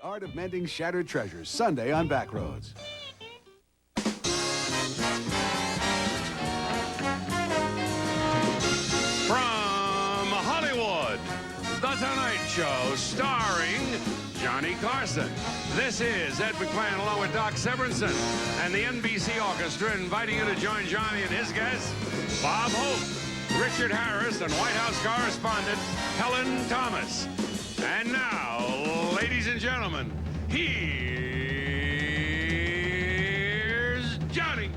Art of Mending Shattered Treasures, Sunday on Backroads. From Hollywood, The Tonight Show, starring Johnny Carson. This is Ed McMahon along with Doc Severinsen and the NBC Orchestra inviting you to join Johnny and his guests, Bob Hope, Richard Harris, and White House correspondent Helen Thomas. And now, ladies and gentlemen, here's Johnny.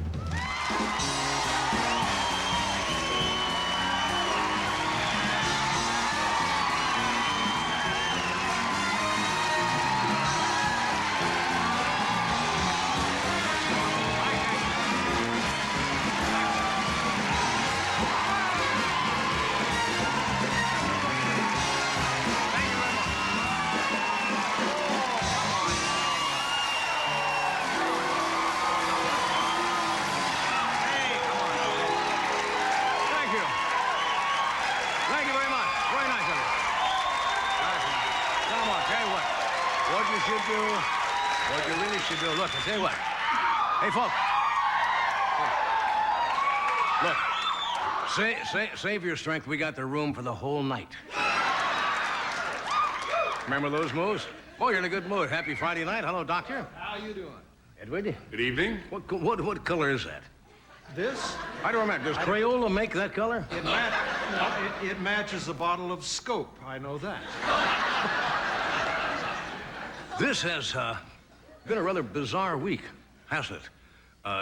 What you really should do, look, I tell you what. Hey, folks. Look, save your strength. We got the room for the whole night. Remember those moves? Boy, you're in a good mood. Happy Friday night. Hello, doctor. How you doing? Edward? Good evening. What color is that? This? I don't remember. Does Crayola make that color? It matches a bottle of Scope. I know that. This has been a rather bizarre week, hasn't it?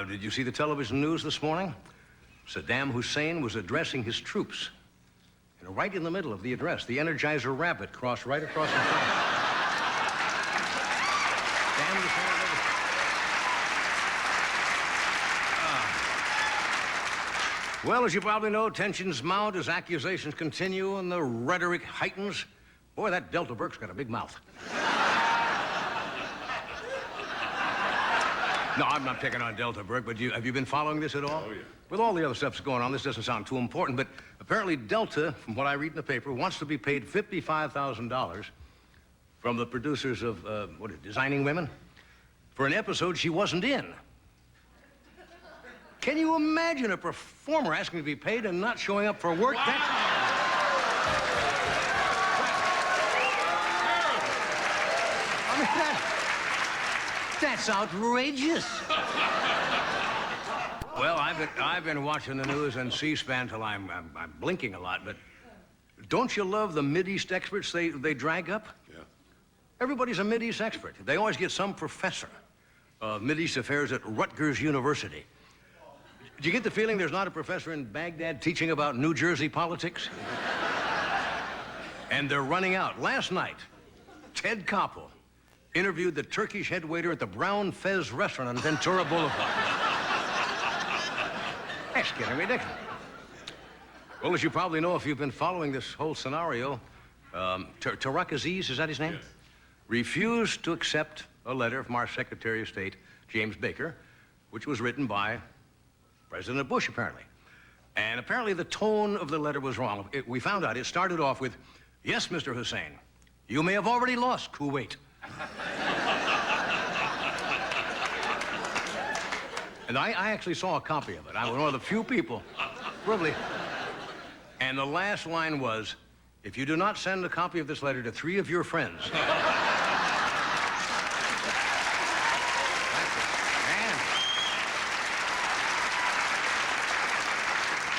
Did you see the television news this morning? Saddam Hussein was addressing his troops. You know, right in the middle of the address, the Energizer Rabbit crossed right across the front. Damn the Well, as you probably know, tensions mount as accusations continue and the rhetoric heightens. Boy, that Delta Burke's got a big mouth. No, I'm not picking on Delta Burke, but have you been following this at all? Oh, yeah. With all the other stuff that's going on, this doesn't sound too important, but apparently Delta, from what I read in the paper, wants to be paid $55,000 from the producers of, Designing Women, for an episode she wasn't in. Can you imagine a performer asking to be paid and not showing up for work? That's outrageous. Well, I've been watching the news and C-SPAN till I'm blinking a lot, but don't you love the Mideast experts they drag up? Yeah. Everybody's a Mideast expert. They always get some professor of Mideast affairs at Rutgers University. Do you get the feeling there's not a professor in Baghdad teaching about New Jersey politics? And they're running out. Last night, Ted Koppel interviewed the Turkish head waiter at the Brown Fez restaurant on Ventura Boulevard. That's getting ridiculous. Well, as you probably know if you've been following this whole scenario, Tariq Aziz, is that his name? Yes. Refused to accept a letter from our Secretary of State, James Baker, which was written by President Bush, apparently. And apparently the tone of the letter was wrong. We found out it started off with, "Yes, Mr. Hussein, you may have already lost Kuwait." And I actually saw a copy of it. I was one of the few people, probably. And the last line was, "If you do not send a copy of this letter to 3 of your friends."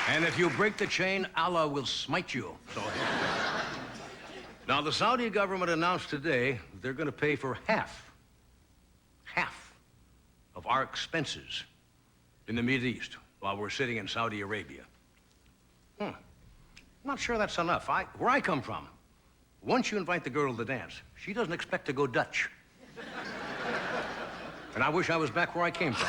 And if you break the chain, Allah will smite you. So, now, the Saudi government announced today they're going to pay for half of our expenses in the Mideast while we're sitting in Saudi Arabia. I'm not sure that's enough. Where I come from, once you invite the girl to the dance, she doesn't expect to go Dutch. And I wish I was back where I came from.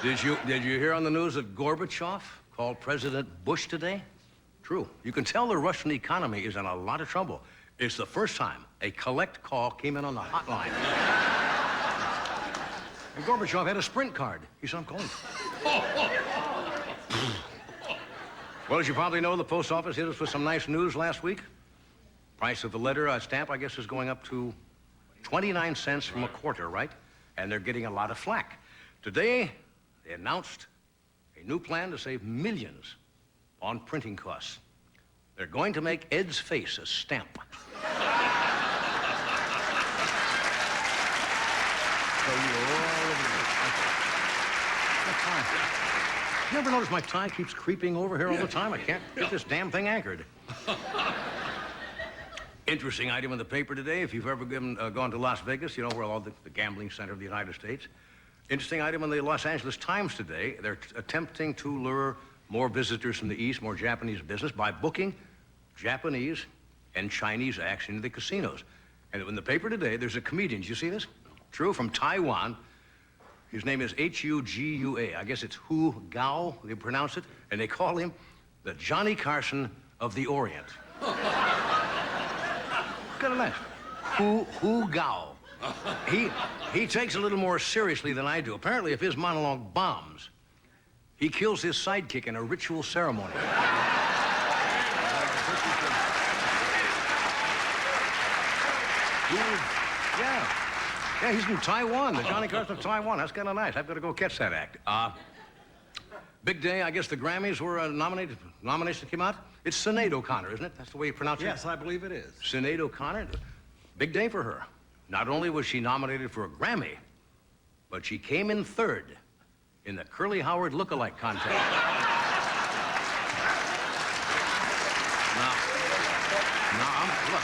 Did you hear on the news that Gorbachev called President Bush today? True. You can tell the Russian economy is in a lot of trouble. It's the first time a collect call came in on the hotline. And Gorbachev had a Sprint card. He said, "I'm calling." Well, as you probably know, the post office hit us with some nice news last week. Price of the letter stamp, I guess, is going up to 29 cents from a quarter, right? And they're getting a lot of flack. Today, they announced a new plan to save millions on printing costs. They're going to make Ed's face a stamp. You ever notice my tie keeps creeping over here all the time? I can't get this damn thing anchored. Interesting item in the paper today. If you've ever gone to Las Vegas, you know, where all the gambling center of the United States. Interesting item in the Los Angeles Times today. They're attempting to lure more visitors from the East, more Japanese business, by booking Japanese and Chinese acts into the casinos. And in the paper today, there's a comedian. Did you see this? True, from Taiwan. His name is H-U-G-U-A. I guess it's Hu Gao, they pronounce it. And they call him the Johnny Carson of the Orient. Kind of nice. Hu Gao. He takes it a little more seriously than I do. Apparently, if his monologue bombs, he kills his sidekick in a ritual ceremony. Yeah, he's from Taiwan, the Johnny Carson of Taiwan. That's kind of nice. I've got to go catch that act. Big day, I guess the Grammys were nominated. Nomination came out. It's Sinead O'Connor, isn't it? That's the way you pronounce it? Yes, I believe it is. Sinead O'Connor. Big day for her. Not only was she nominated for a Grammy, but she came in third in the Curly Howard look-alike contest. Look.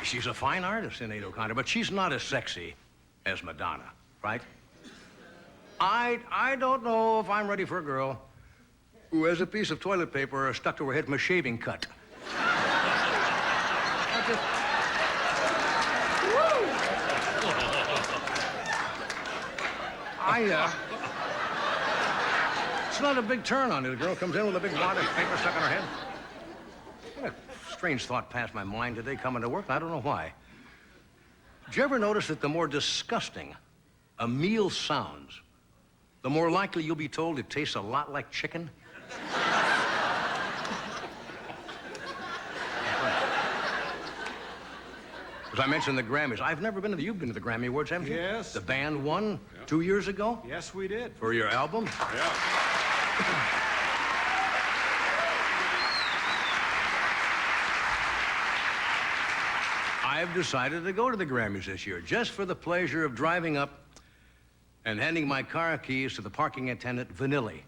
She's a fine artist, Sinead O'Connor, but she's not as sexy as Madonna, right? I don't know if I'm ready for a girl who has a piece of toilet paper stuck to her head from a shaving cut. It's not a big turn on it. A girl comes in with a big wad of paper stuck on her head. What a strange thought passed my mind today coming to work. I don't know why. Did you ever notice that the more disgusting a meal sounds, the more likely you'll be told it tastes a lot like chicken? As I mentioned the Grammys, I've never been to you've been to the Grammy Awards, haven't you? Yes. The band won 2 years ago? Yes, we did. For your album? Yeah. I've decided to go to the Grammys this year just for the pleasure of driving up and handing my car keys to the parking attendant, Vanilli.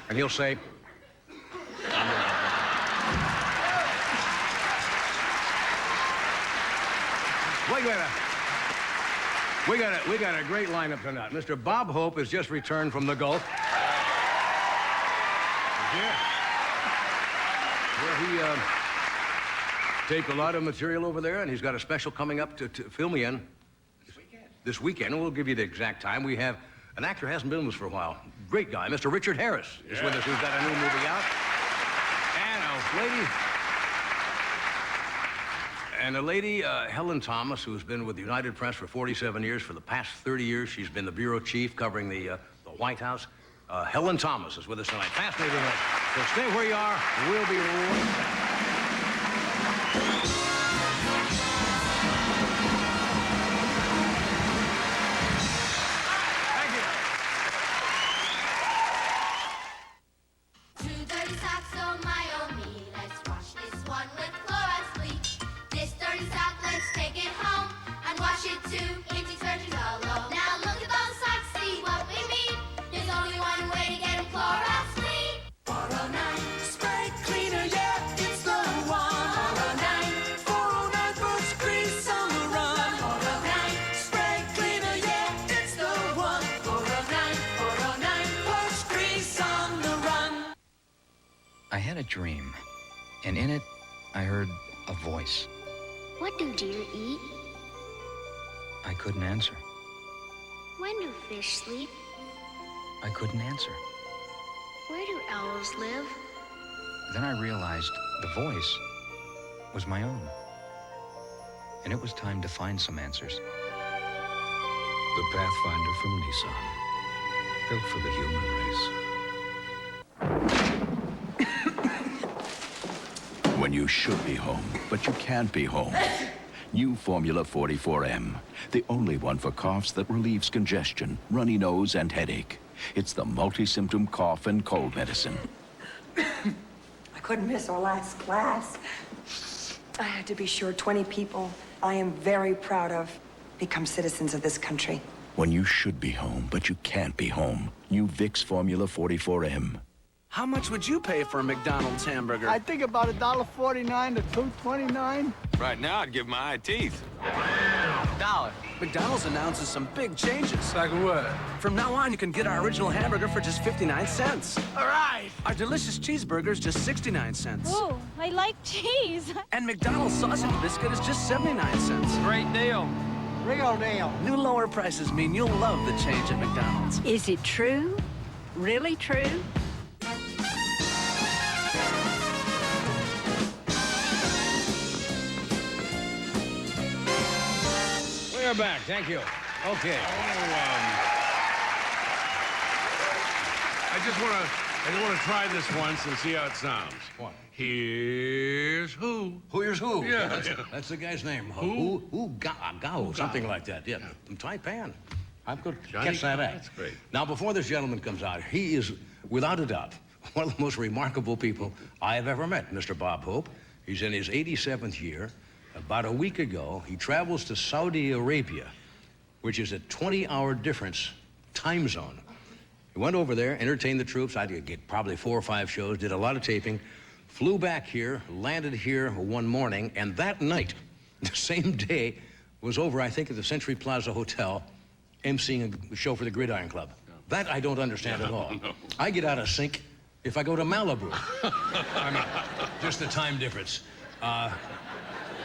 And he'll say, we got a great lineup tonight. Mr. Bob Hope has just returned from the Gulf. Where he taped a lot of material over there, and he's got a special coming up to fill me in this weekend. And we'll give you the exact time. We have an actor who hasn't been with us for a while. Great guy, Mr. Richard Harris is with us, who's got a new movie out. And a lady, Helen Thomas, who's been with the United Press for 47 years. For the past 30 years, she's been the bureau chief covering the White House. Helen Thomas is with us tonight. Fascinating. So stay where you are. We'll be right back. I had a dream, and in it, I heard a voice. What do deer eat? I couldn't answer. When do fish sleep? I couldn't answer. Where do owls live? Then I realized the voice was my own. And it was time to find some answers. The Pathfinder from Nissan. Built for the human race. When you should be home, but you can't be home. New Formula 44M, the only one for coughs that relieves congestion, runny nose, and headache. It's the multi-symptom cough and cold medicine. I couldn't miss our last class. I had to be sure 20 people I am very proud of become citizens of this country. When you should be home, but you can't be home. New Vicks Formula 44M. How much would you pay for a McDonald's hamburger? I think about $1.49 to $2.29. Right now, I'd give my eye teeth. $1. McDonald's announces some big changes. Like what? From now on, you can get our original hamburger for just 59 cents. All right. Our delicious cheeseburger's just 69 cents. Ooh, I like cheese. And McDonald's sausage biscuit is just 79 cents. Great deal. Real deal. New lower prices mean you'll love the change at McDonald's. Is it true? Really true? We're back. Thank you. Okay. I just want to try this once and see how it sounds. What? Here's who. Here's who? Yeah. That's the guy's name. Who? Gao, something like that. Yeah. From Taipan. I could Johnny catch that act. That's great. Now, before this gentleman comes out, he is, without a doubt, one of the most remarkable people I have ever met, Mr. Bob Hope. He's in his 87th year. About a week ago, he travels to Saudi Arabia, which is a 20-hour difference time zone. He went over there, entertained the troops. I did get probably 4 or 5 shows, did a lot of taping, flew back here, landed here one morning, and that night, the same day, was over, I think, at the Century Plaza Hotel, emceeing a show for the Gridiron Club. That I don't understand at all. No. I get out of sync if I go to Malibu. I mean, just the time difference.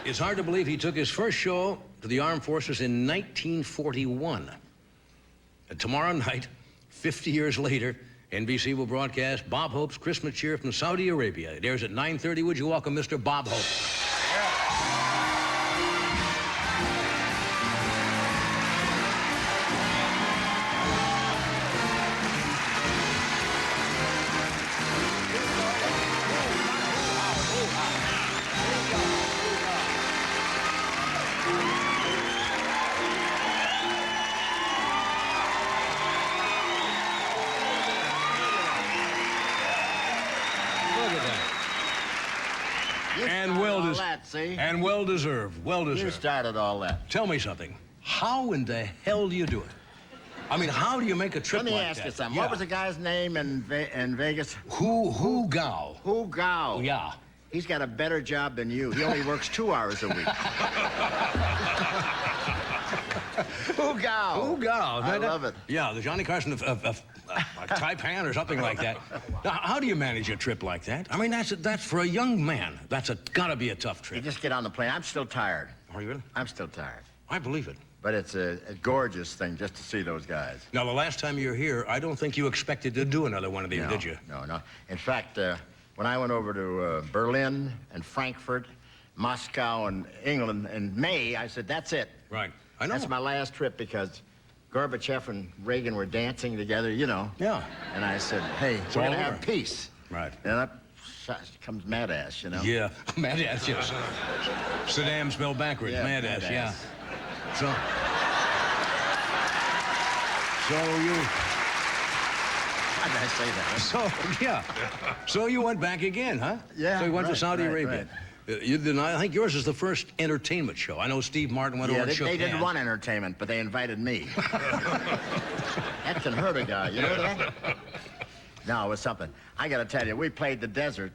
It's hard to believe he took his first show to the armed forces in 1941. And tomorrow night, 50 years later, NBC will broadcast Bob Hope's Christmas cheer from Saudi Arabia. It airs at 9:30. Would you welcome Mr. Bob Hope? And well deserved. Well deserved. You started all that. Tell me something. How in the hell do you do it? I mean, how do you make a trip like that? Let me ask you something. What was the guy's name in Vegas? Hu Gao. Hu Gao. Yeah. He's got a better job than you. He only works 2 hours a week. Hu Gao. Hu Gao. I love it. Yeah, the Johnny Carson of Taipan or something like that. Now, how do you manage a trip like that? I mean, that's for a young man. That's gotta be a tough trip. You just get on the plane. I'm still tired. Are you really? I'm still tired. I believe it. But it's a gorgeous thing just to see those guys. Now, the last time you were here, I don't think you expected to do another one of these, No, did you? No. In fact, when I went over to Berlin and Frankfurt, Moscow and England in May, I said, that's it. Right. I know. That's my last trip because Gorbachev and Reagan were dancing together, you know. Yeah. And I said, hey, It's we're all going to over. have peace. Right. And up comes Mad Ass, you know. Yeah, Mad Ass, yes. Saddam spelled backwards, Yeah, Mad Mad Ass, yeah. Ass. So you... How did I say that? So, yeah. So you went back again, huh? Yeah, So you went to right, Saudi right, Arabia. I think yours is the first entertainment show. I know Steve Martin went over Yeah, and shook they didn't hands. want entertainment, but they invited me. That can hurt a guy, you know that? No, it was something. I got to tell you, we played the desert.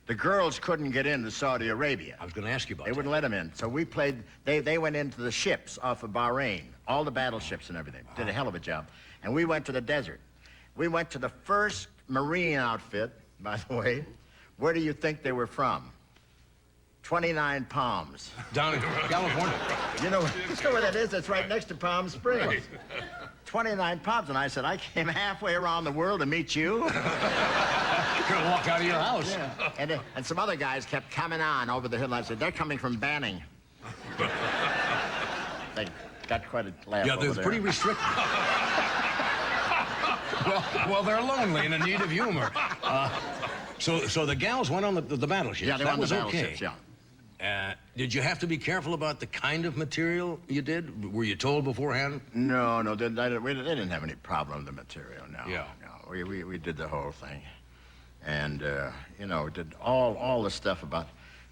The girls couldn't get into Saudi Arabia. I was going to ask you about They that. wouldn't let them in. So we played, they went into the ships off of Bahrain, all the battleships and everything. Did a hell of a job. And we went to the desert. We went to the first Marine outfit, by the way. Where do you think they were from? 29 Palms. Down in California. You know where that is? It's right next to Palm Springs. Right. 29 Palms. And I said, I came halfway around the world to meet you. You're going to walk out of your house. Yeah. And some other guys kept coming on over the hill. I said, they're coming from Banning. They got quite a laugh Yeah, over they're there. pretty restricted. Well, they're lonely and in need of humor. So the gals went on the battleships. Yeah, they went on the battleships, okay. yeah. Did you have to be careful about the kind of material you did? Were you told beforehand? No, they didn't have any problem with the material, no. Yeah. No, we did the whole thing. And, you know, did all the stuff about...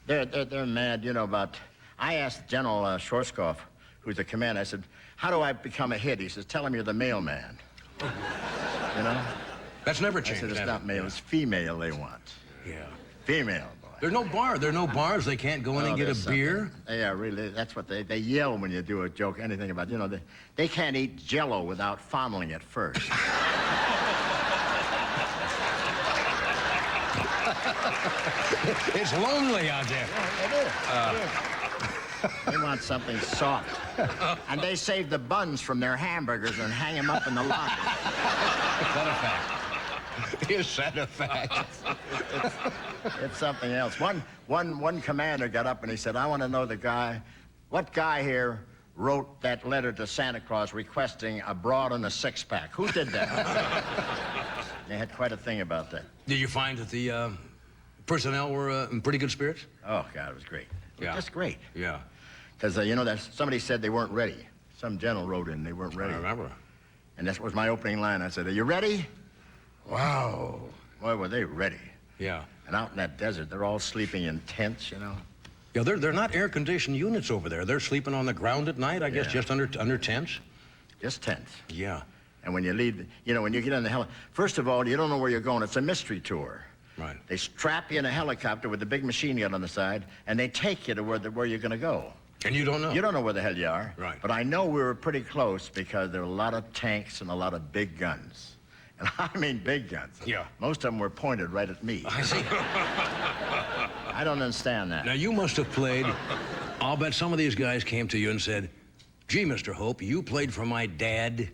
They're mad, you know, about... I asked General Schwarzkopf, who's the commander, I said, how do I become a hit? He says, tell him you're the mailman. You know? That's never changed. I said, it's not male, it's female they want. Yeah. Female. There are no bars. They can't go in and get a beer. Yeah, really. That's what they yell when you do a joke, anything about, you know, they can't eat Jell-O without fondling it first. It's lonely out there. Yeah, it is. They want something soft. And they save the buns from their hamburgers and hang them up in the locker. Is that a fact? Is that a fact? It's something else. One commander got up and he said, I want to know what guy here wrote that letter to Santa Claus requesting a broad and a six-pack? Who did that? They had quite a thing about that. Did you find that the personnel were in pretty good spirits? Oh, God, it was great. It was just great. Yeah. Because, you know, somebody said they weren't ready. Some general wrote in they weren't ready. I remember. And that was my opening line. I said, are you ready? Wow. Boy, were they ready. Yeah. And out in that desert, they're all sleeping in tents, you know. Yeah, they're not air-conditioned units over there. They're sleeping on the ground at night, I guess, just under tents. Just tents. Yeah. And when you leave, you know, when you get in the helicopter, first of all, you don't know where you're going. It's a mystery tour. Right. They strap you in a helicopter with a big machine gun on the side, and they take you to where you're going to go. And you don't know? You don't know where the hell you are. Right. But I know we were pretty close because there were a lot of tanks and a lot of big guns. And I mean big guns. Yeah. Most of them were pointed right at me. I see. I don't understand that. Now, you must have played... I'll bet some of these guys came to you and said, gee, Mr. Hope, you played for my dad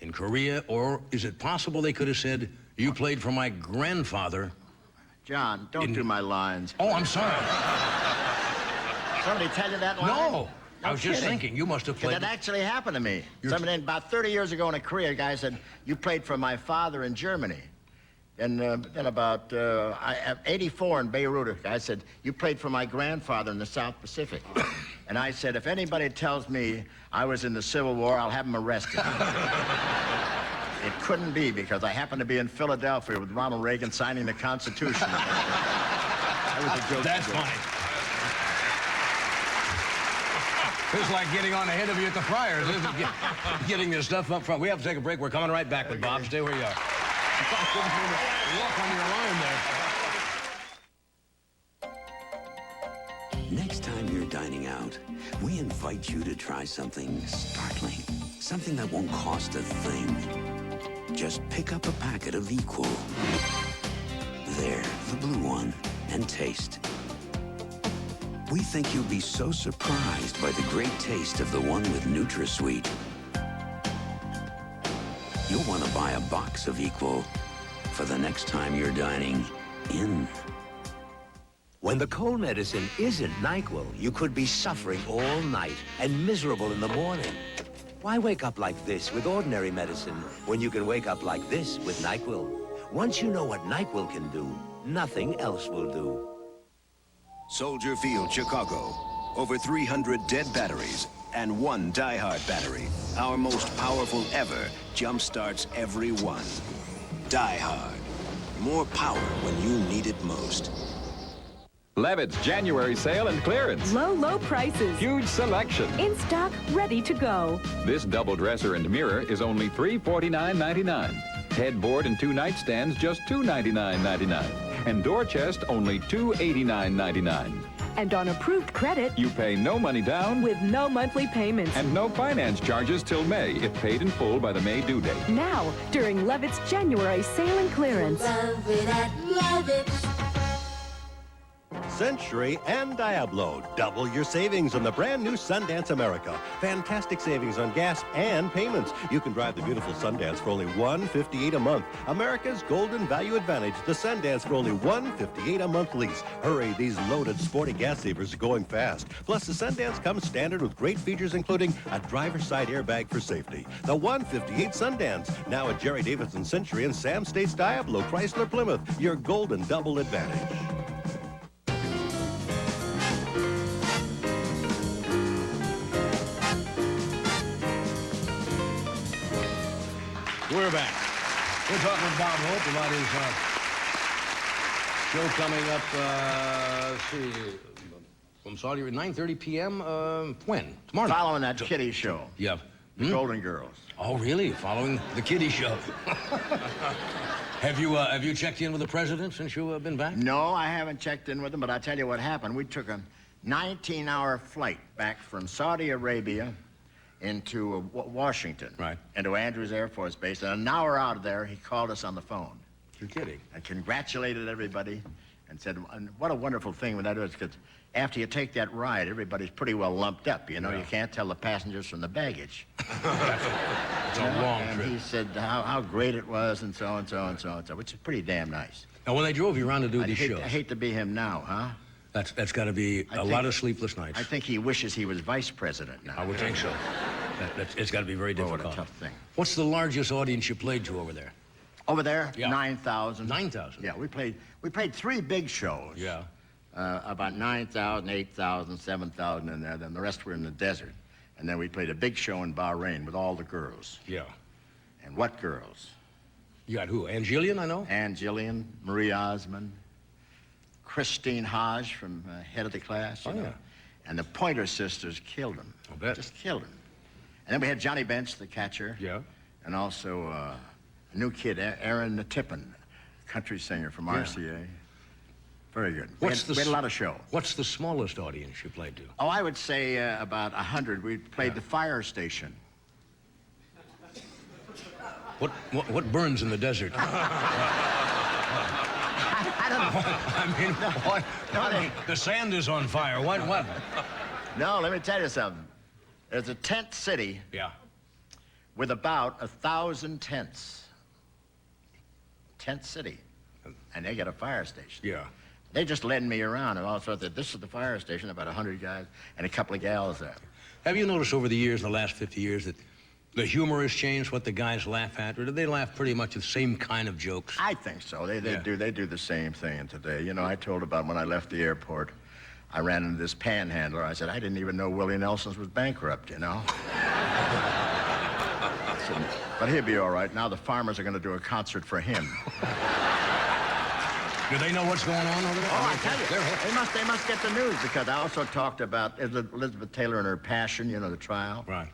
in Korea, or is it possible they could have said, you played for my grandfather? John, don't do my lines. Oh, I'm sorry. Somebody tell you that line? No. I was just thinking, you must have played... That actually happened to me. Somebody, about 30 years ago in Korea, a guy said, you played for my father in Germany. And then about 84 in Beirut, a guy said, you played for my grandfather in the South Pacific. And I said, if anybody tells me I was in the Civil War, I'll have him arrested. It couldn't be, because I happened to be in Philadelphia with Ronald Reagan signing the Constitution. That was a joke. That's funny. It's like getting on ahead of you at the Friars, isn't it? Getting this stuff up front. We have to take a break. We're coming right back with Bob. Stay where you are. Walk on your line there. Next time you're dining out, we invite you to try something startling. Something that won't cost a thing. Just pick up a packet of Equal. There, the blue one, and taste. We think you'll be so surprised by the great taste of the one with NutraSweet. You'll want to buy a box of Equal for the next time you're dining in. When the cold medicine isn't NyQuil, you could be suffering all night and miserable in the morning. Why wake up like this with ordinary medicine when you can wake up like this with NyQuil? Once you know what NyQuil can do, nothing else will do. Soldier Field, Chicago. Over 300 dead batteries and one die-hard battery. Our most powerful ever jump-starts every one. Die Hard. More power when you need it most. Levitt's January sale and clearance. Low prices. Huge selection. In stock, ready to go. This double dresser and mirror is only $349.99. Headboard and 2 nightstands just $299.99. And door chest only $289.99. And on approved credit, you pay no money down with no monthly payments. And no finance charges till May if paid in full by the May due date. Now, during Levitt's January sale and clearance. Love it at Levitt's. Century, and Diablo. Double your savings on the brand new Sundance America. Fantastic savings on gas and payments. You can drive the beautiful Sundance for only $158 a month. America's golden value advantage. The Sundance for only $158 a month lease. Hurry, these loaded sporty gas savers are going fast. Plus, the Sundance comes standard with great features including a driver's side airbag for safety. The $158 Sundance, now at Jerry Davidson Century and Sam State's Diablo, Chrysler, Plymouth. Your golden double advantage. We're back. We're talking with Bob Hope about his show coming up, let's see, from Saudi Arabia, 9:30 p.m. When? Tomorrow night. Following that kiddie show. Yeah. The Golden Girls. Oh, really? Following the kiddie show. Have you checked in with the president since you've been back? No, I haven't checked in with him, but I'll tell you what happened. We took a 19-hour flight back from Saudi Arabia into Washington. Right. Into Andrews Air Force Base. And an hour out of there, he called us on the phone. You're kidding. And congratulated everybody and said, and what a wonderful thing when that is, because after you take that ride, everybody's pretty well lumped up, you know. Yeah. You can't tell the passengers from the baggage. It's a long and trip. he said how great it was and so and so and so and so, which is pretty damn nice. Now, when they drove you around to do these shows... I hate to be him now, huh? That's got to be a lot of sleepless nights. I think he wishes he was vice president now. I would think so. It's got to be very difficult. What a tough thing. What's the largest audience you played to over there? Over there? Yeah. 9,000. 9,000? Yeah, we played 3 big shows. Yeah. About 9,000, 8,000, 7,000 in there. Then the rest were in the desert. And then we played a big show in Bahrain with all the girls. Yeah. And what girls? You got who? Ann Gillian, I know? Ann Gillian, Marie Osmond, Christine Hodge from Head of the Class, you know. Yeah. And the Pointer Sisters killed him. I'll bet. Just killed him. And then we had Johnny Bench, the catcher. Yeah. And also a new kid, Aaron Tippin, country singer from RCA. Very good. We had a lot of show. What's the smallest audience you played to? Oh, I would say about 100. We played the fire station. What burns in the desert? I don't know. I mean, the sand is on fire. What? No, let me tell you something. There's a tent city. Yeah. With about 1,000 tents. Tent city. And they got a fire station. Yeah. They just led me around and all sorts of, this is the fire station, about 100 guys and a couple of gals there. Have you noticed over the years, the last 50 years, that the humor has changed, what the guys laugh at, or do they laugh pretty much at the same kind of jokes? I think so. They do the same thing today. You know, I told about when I left the airport, I ran into this panhandler. I said, I didn't even know Willie Nelson's was bankrupt, you know? I said, but he'll be all right. Now the farmers are going to do a concert for him. Do they know what's going on over there? Oh, I tell you, they must get the news, because I also talked about Elizabeth Taylor and her Passion, you know, the trial. Right.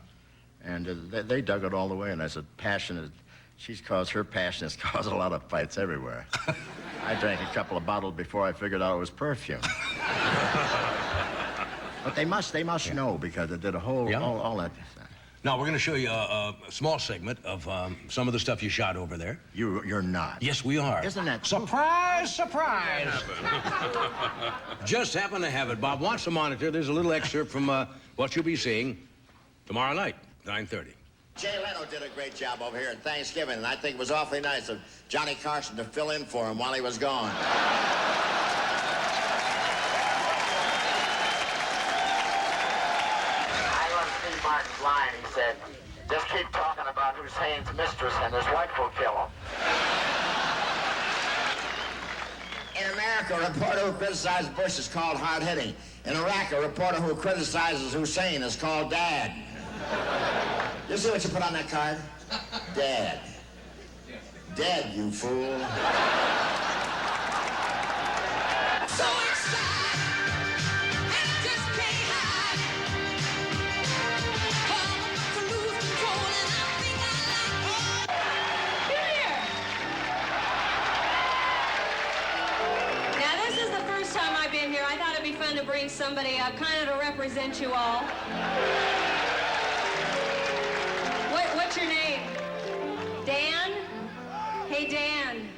And they dug it all the way, and I said, her passion has caused a lot of fights everywhere. I drank a couple of bottles before I figured out it was perfume. But they must know, because it did all that. Now, we're going to show you a small segment of some of the stuff you shot over there. You're not. Yes, we are. Isn't that... Surprise, surprise! Just happen to have it. Bob, watch the monitor. There's a little excerpt from what you'll be seeing tomorrow night, 9:30. Jay Leno did a great job over here at Thanksgiving, and I think it was awfully nice of Johnny Carson to fill in for him while he was gone. Martin's line, he said, just keep talking about Hussein's mistress and his wife will kill him. In America, a reporter who criticizes Bush is called hard-hitting. In Iraq, a reporter who criticizes Hussein is called Dad. You see what you put on that card? Dad. Dead, you fool. So to bring somebody up, kind of to represent you all. What's your name? Dan? Hey, Dan.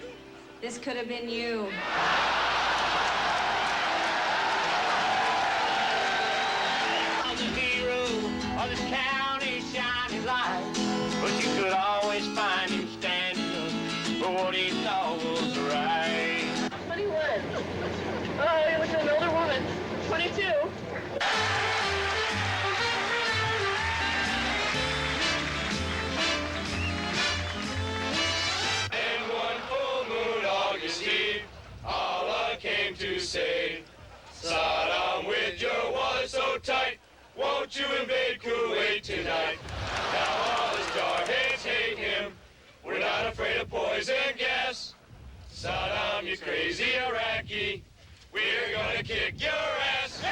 This could have been you. of this county's shining light. But you could always find him standing for what he thought was right. 21. Oh, you're looking at an older woman. 22. And one full moon August Eve, Allah came to say, Saddam, with your wallet so tight, won't you invade Kuwait tonight? Now all his jarheads hate him. We're not afraid of poison gas. Saddam, you crazy Iraqi. We're gonna kick your ass.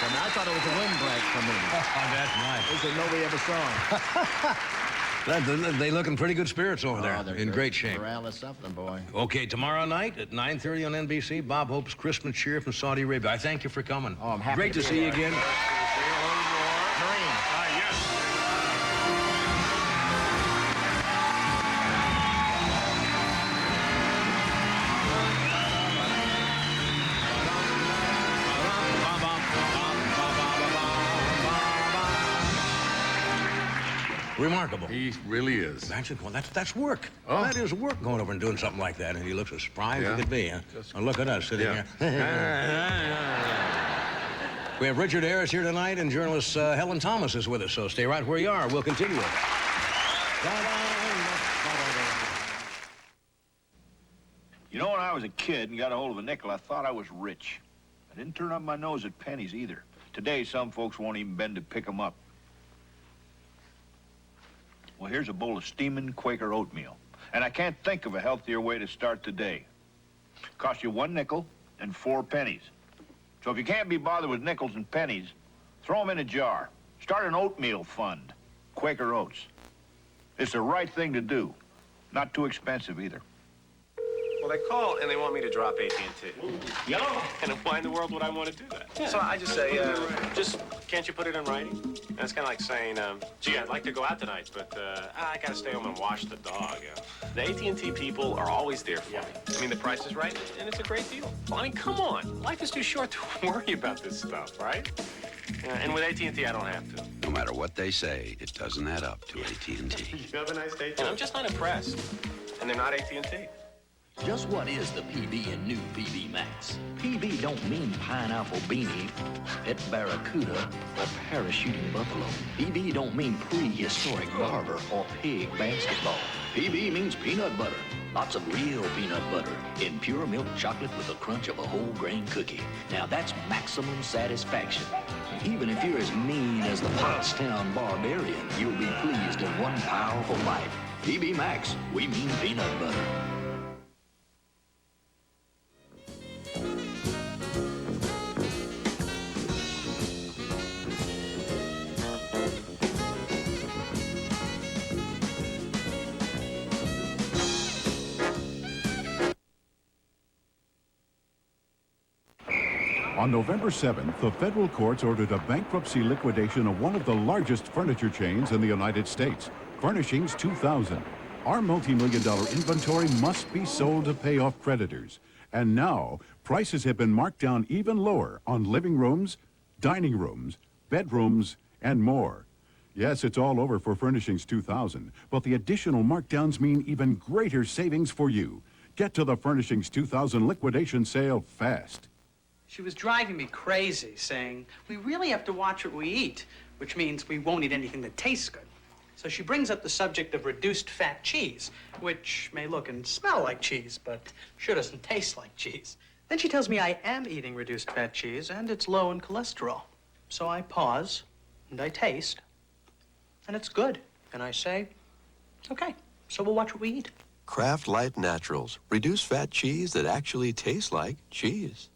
I thought it was a windbreak for me. Oh, that's nice. It's a nobody ever saw him. They look in pretty good spirits over there. They're In great shape. Morale is something, boy. Okay, tomorrow night at 9:30 on NBC, Bob Hope's Christmas cheer from Saudi Arabia. I thank you for coming. Oh, I'm happy Great to be see you here. again. Remarkable. He really is. That's work. Oh. That is work, going over and doing something like that. And he looks as spry as Yeah. he could be. Huh? Now look at us sitting Yeah. here. We have Richard Harris here tonight, and journalist Helen Thomas is with us. So stay right where you are. We'll continue. You know, when I was a kid and got a hold of a nickel, I thought I was rich. I didn't turn up my nose at pennies either. Today, some folks won't even bend to pick them up. Well, here's a bowl of steaming Quaker oatmeal. And I can't think of a healthier way to start the day. Cost you 1 nickel and 4 pennies. So if you can't be bothered with nickels and pennies, throw them in a jar. Start an oatmeal fund. Quaker Oats. It's the right thing to do. Not too expensive either. Well, they call and they want me to drop AT&T. Yellow? And why in the world would I want to do that? So I just say, can't you put it in writing? And it's kind of like saying, gee, I'd like to go out tonight, but I got to stay home and wash the dog. The AT&T people are always there for me. I mean, the price is right, and it's a great deal. Well, I mean, come on. Life is too short to worry about this stuff, right? And with AT&T, I don't have to. No matter what they say, it doesn't add up to AT&T. You have a nice day, too. And I'm just not impressed. And they're not AT&T. Just what is the PB in new PB Max? PB don't mean pineapple beanie, pet barracuda, or parachuting buffalo. PB don't mean prehistoric barber or pig basketball. PB means peanut butter. Lots of real peanut butter in pure milk chocolate with the crunch of a whole grain cookie. Now that's maximum satisfaction. Even if you're as mean as the Pottstown Barbarian, you'll be pleased in one powerful bite. PB Max, we mean peanut butter. On November 7th, the federal courts ordered a bankruptcy liquidation of one of the largest furniture chains in the United States, Furnishings 2000. Our multi-million-dollar inventory must be sold to pay off creditors. And now, prices have been marked down even lower on living rooms, dining rooms, bedrooms, and more. Yes, it's all over for Furnishings 2000, but the additional markdowns mean even greater savings for you. Get to the Furnishings 2000 liquidation sale fast. She was driving me crazy, saying, we really have to watch what we eat, which means we won't eat anything that tastes good. So she brings up the subject of reduced fat cheese, which may look and smell like cheese, but sure doesn't taste like cheese. Then she tells me I am eating reduced fat cheese, and it's low in cholesterol. So I pause, and I taste, and it's good. And I say, okay, so we'll watch what we eat. Kraft Light Naturals. Reduced fat cheese that actually tastes like cheese.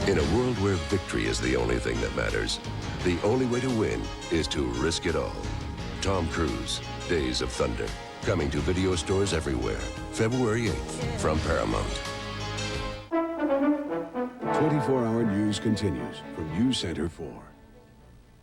In a world where victory is the only thing that matters, the only way to win is to risk it all. Tom Cruise, Days of Thunder. Coming to video stores everywhere. February 8th from Paramount. 24-hour news continues from News Center 4.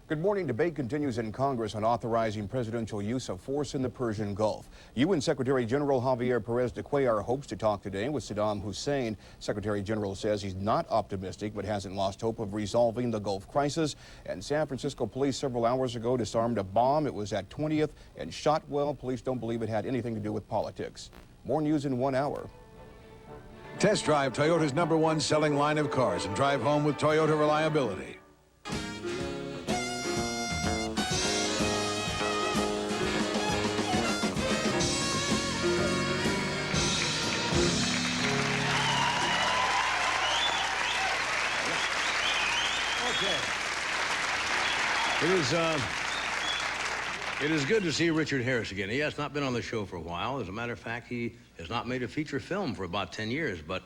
Good morning. Debate continues in Congress on authorizing presidential use of force in the Persian Gulf. UN Secretary General Javier Perez de Cuellar hopes to talk today with Saddam Hussein. Secretary General says he's not optimistic but hasn't lost hope of resolving the Gulf crisis. And San Francisco police several hours ago disarmed a bomb. It was at 20th and Shotwell. Police don't believe it had anything to do with politics. More news in 1 hour. Test drive Toyota's #1 selling line of cars and drive home with Toyota reliability. It is good to see Richard Harris again. He has not been on the show for a while. As a matter of fact, he has not made a feature film for about 10 years. But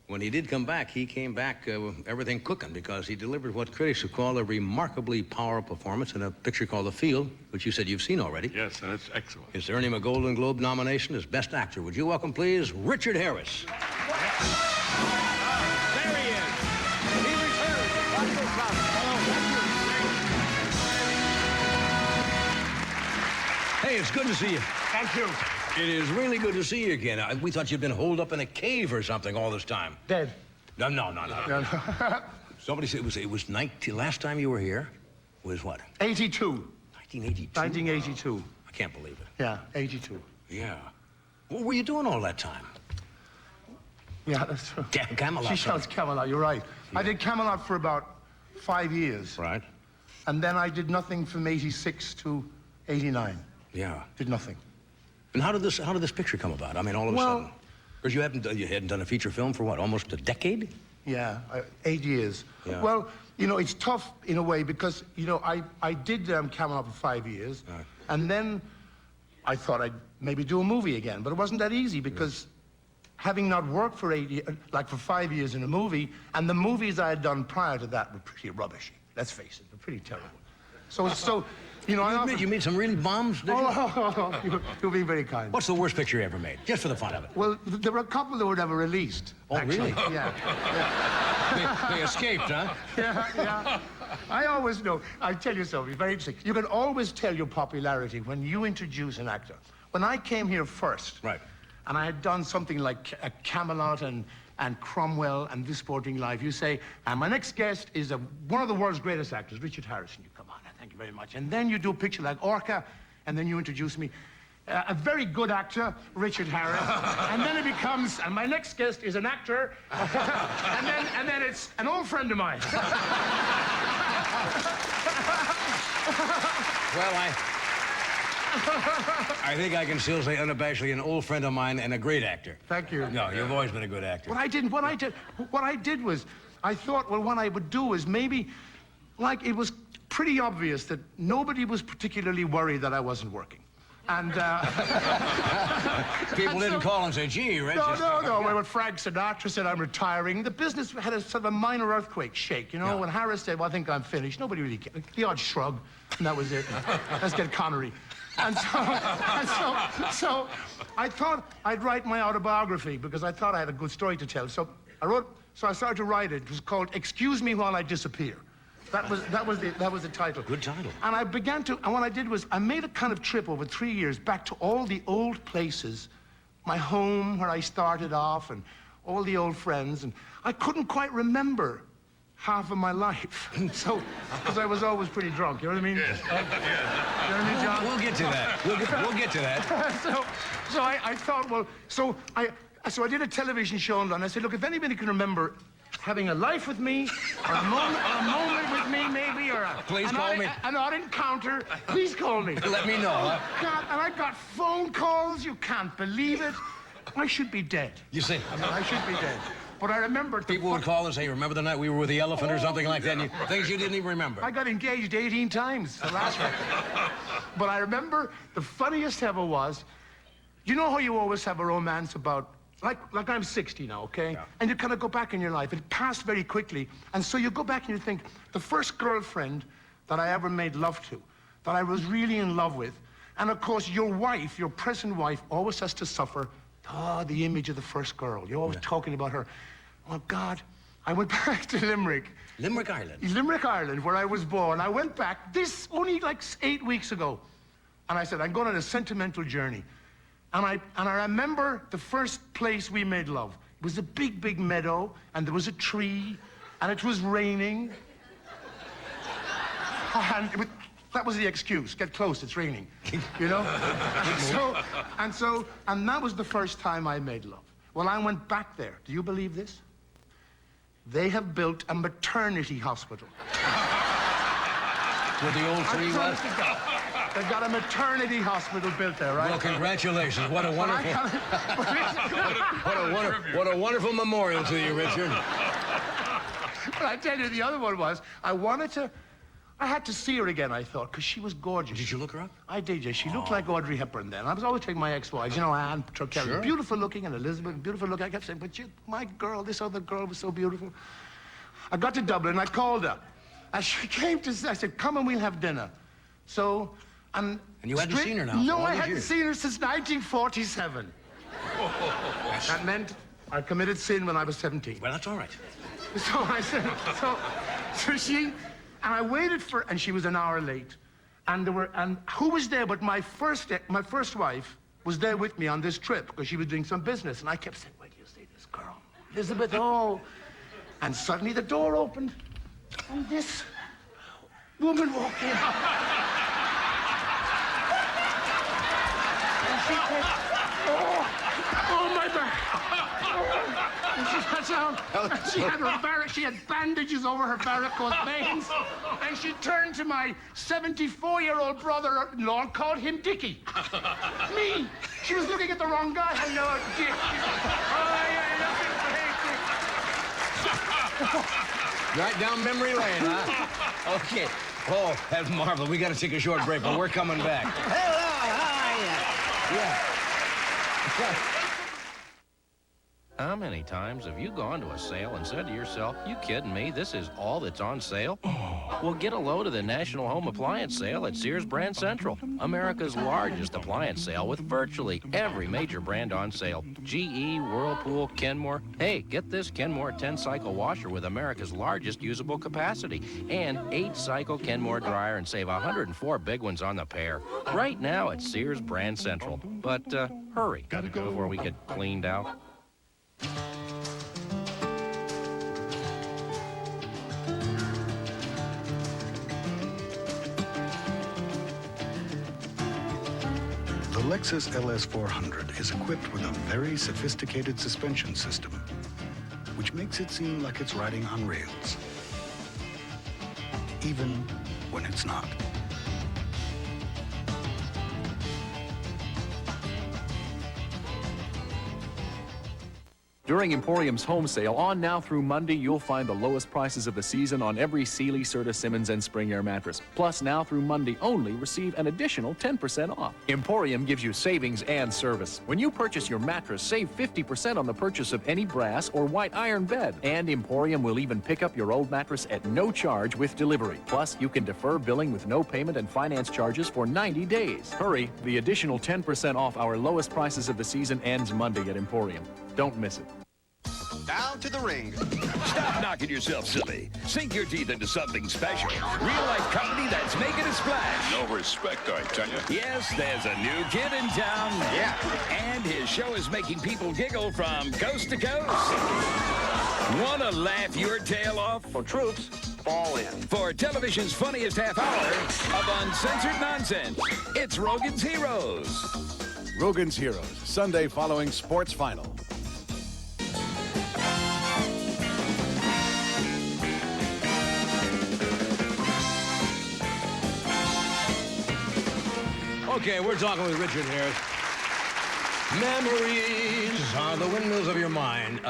when he did come back, he came back with everything cooking because he delivered what critics would call a remarkably powerful performance in a picture called The Field, which you said you've seen already. Yes, and it's excellent. It's earned him a Golden Globe nomination as Best Actor. Would you welcome, please, Richard Harris? There he is. He returns. Hey, it's good to see you. Thank you. It is really good to see you again. We thought you'd been holed up in a cave or something all this time. Dead. No. Somebody said it was 19. Last time you were here was what? 82. 1982. 1982. I can't believe it. Yeah, 82. Yeah. What were you doing all that time? Yeah, that's true. Camelot. She shouts Camelot. You're right. Yeah. I did Camelot for about 5 years. Right. And then I did nothing from 86 to 89. Yeah. Did nothing. And how did this picture come about? I mean, all of a sudden. Because you hadn't done a feature film for what, almost a decade? Yeah, 8 years. Yeah. Well, you know, it's tough in a way because, you know, I did Camelot for 5 years. Right. And then I thought I'd maybe do a movie again. But it wasn't that easy because having not worked for 5 years in a movie, and the movies I had done prior to that were pretty rubbishy. Let's face it, they're pretty terrible. So you know, you made some really bombs, did you? You're being very kind. What's the worst picture you ever made? Just for the fun of it. Well, there were a couple that were never released. Oh, actually. really? Yeah. They escaped, huh? Yeah. I always know. I'll tell you something very interesting. You can always tell your popularity when you introduce an actor. When I came here first, right, and I had done something like Camelot and Cromwell and This Sporting Life, you say, and my next guest is one of the world's greatest actors, Richard Harrison. You come on, thank you very much. And then you do a picture like Orca, and then you introduce me. A very good actor, Richard Harris. And then it becomes, and my next guest is an actor, and then it's an old friend of mine. Well, I think I can still say unabashedly an old friend of mine and a great actor. Thank you. No, you've always been a good actor. What I did was, I thought, well, what I would do is maybe, like, it was pretty obvious that nobody was particularly worried that I wasn't working. And, people didn't call and say, gee, Rich. No. When Frank Sinatra said I'm retiring, the business had a sort of a minor earthquake shake, you know? Yeah. When Harris said, well, I think I'm finished, nobody really cared. The odd shrug, and that was it. Let's get Connery. And so I thought I'd write my autobiography because I thought I had a good story to tell. So I started to write it. It was called Excuse Me While I Disappear. That was the title. Good title. And I began to, and what I did was I made a kind of trip over 3 years back to all the old places, my home where I started off and all the old friends, and I couldn't quite remember half of my life. So, because I was always pretty drunk, you know what I mean? Yes. You know what I mean, John? We'll get to that. We'll get to that. So I thought, well, so I did a television show and I said, look, if anybody can remember having a life with me, or a moment with me, maybe, or an odd encounter, please call me. Let me know. God, and I got phone calls, you can't believe it. I should be dead. You see? I should be dead. But I remember... People would call and say, remember the night we were with the elephant or something like that? Things you didn't even remember. I got engaged 18 times, the last record. But I remember the funniest ever was, you know how you always have a romance about, like I'm 60 now, okay? Yeah. And you kind of go back in your life. It passed very quickly. And so you go back and you think, the first girlfriend that I ever made love to, that I was really in love with, And of course, your wife, your present wife, always has to suffer the image of the first girl. You're always talking about her. Oh, God. I went back to Limerick. Limerick, Ireland? Limerick, Ireland, where I was born. I went back this only like 8 weeks ago. And I said, I'm going on a sentimental journey. And I remember the first place we made love. It was a big, big meadow, and there was a tree, and it was raining. And that was the excuse. Get close, it's raining. You know? and that was the first time I made love. Well, I went back there. Do you believe this? They have built a maternity hospital. Where the old tree was? They've got a maternity hospital built there, right? Well, congratulations. What a wonderful... what a wonderful memorial to you, Richard. But I tell you, the other one was, I had to see her again, I thought, because she was gorgeous. Did you look her up? I did, yeah. She looked like Audrey Hepburn then. I was always taking my ex-wives, you know, Anne Turkel, Sure. beautiful looking, and Elizabeth, beautiful looking. I kept saying, but my girl, this other girl was so beautiful. I got to Dublin, I called her. And she came to, I said, come and we'll have dinner. So, and you hadn't seen her now? No, I hadn't seen her since 1947. That meant I committed sin when I was 17. Well, that's all right. So I said, so she, and I waited for, and she was an hour late. And who was there but my first wife was there with me on this trip because she was doing some business. And I kept saying, wait till you see this girl, Elizabeth, oh. And suddenly the door opened, and this woman walked in. And she said, oh my back. And she sat down. She had bandages over her varicose veins. And she turned to my 74-year-old brother-in-law and called him Dickie. Me. She was looking at the wrong guy. Hello, Dick. Oh, yeah, Right down memory lane, huh? Okay. Oh, that's marvelous. We got to take a short break, but we're coming back. Hello, how are you? Yeah. How many times have you gone to a sale and said to yourself, you kidding me, this is all that's on sale? Well, get a load of the National Home Appliance Sale at Sears Brand Central, America's largest appliance sale with virtually every major brand on sale. GE, Whirlpool, Kenmore. Hey, get this Kenmore 10-cycle washer with America's largest usable capacity and 8-cycle Kenmore dryer and save 104 big ones on the pair. Right now at Sears Brand Central. But hurry, before we get cleaned out. The Lexus LS400 is equipped with a very sophisticated suspension system, which makes it seem like it's riding on rails, even when it's not. During Emporium's home sale, on now through Monday, you'll find the lowest prices of the season on every Sealy, Serta, Simmons, and Spring Air mattress. Plus, now through Monday only, receive an additional 10% off. Emporium gives you savings and service. When you purchase your mattress, save 50% on the purchase of any brass or white iron bed. And Emporium will even pick up your old mattress at no charge with delivery. Plus, you can defer billing with no payment and finance charges for 90 days. Hurry, the additional 10% off our lowest prices of the season ends Monday at Emporium. Don't miss it. Down to the ring. Stop knocking yourself silly. Sink your teeth into something special. Real-life comedy that's making a splash. No respect, I tell you. Yes, there's a new kid in town. Yeah. And his show is making people giggle from coast to coast. Want to laugh your tail off? For troops, fall in. For television's funniest half hour of uncensored nonsense, it's Rogan's Heroes. Rogan's Heroes, Sunday following Sports Final. Okay, we're talking with Richard here. Memories are the windows of your mind.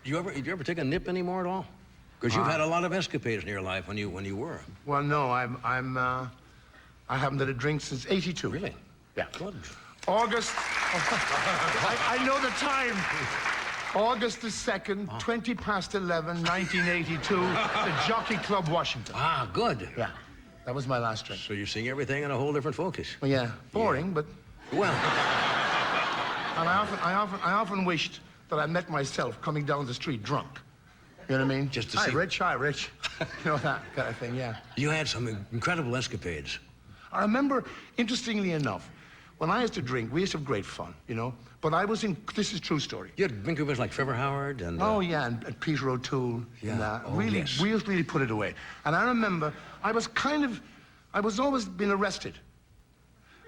Did you ever take a nip anymore at all? Because you've had a lot of escapades in your life when you were. Well, no, I haven't had a drink since '82. Really? Yeah. Good. August. I know the time. August the 2nd, 20 past 11, 1982, the Jockey Club, Washington. Ah, good. Yeah. That was my last drink. So you're seeing everything in a whole different focus. Well, yeah, boring, but... Well... And I often wished that I met myself coming down the street drunk. You know what I mean? Just to hi, see... Rich, hi, Rich. You know, that kind of thing, yeah. You had some incredible escapades. I remember, interestingly enough, when I used to drink, we used to have great fun, you know? But I was in... This is a true story. You had drinkers with like Trevor Howard and... Oh, yeah, and Peter O'Toole. Yeah. And, Oh, really, yes. we really put it away. And I remember, I was always been arrested.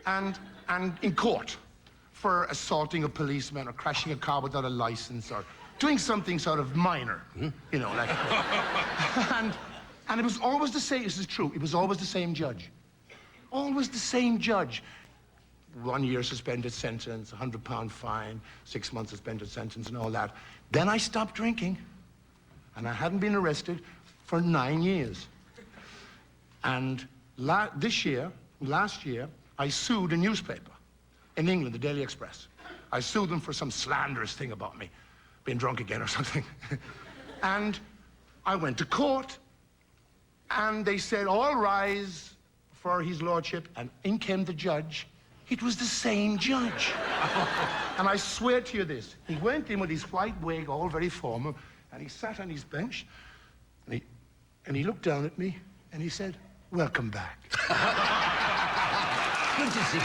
And in court for assaulting a policeman or crashing a car without a license or doing something sort of minor, you know, like... and it was always the same, this is true, it was always the same judge. Always the same judge. 1 year suspended sentence, £100 fine, 6 months suspended sentence and all that. Then I stopped drinking, and I hadn't been arrested for 9 years. And last year, I sued a newspaper in England, the Daily Express. I sued them for some slanderous thing about me, being drunk again or something. And I went to court, and they said, all rise for his lordship, and in came the judge. It was the same judge. And I swear to you this, he went in with his white wig, all very formal, and he sat on his bench, and he looked down at me, and he said, welcome back. Good to see you.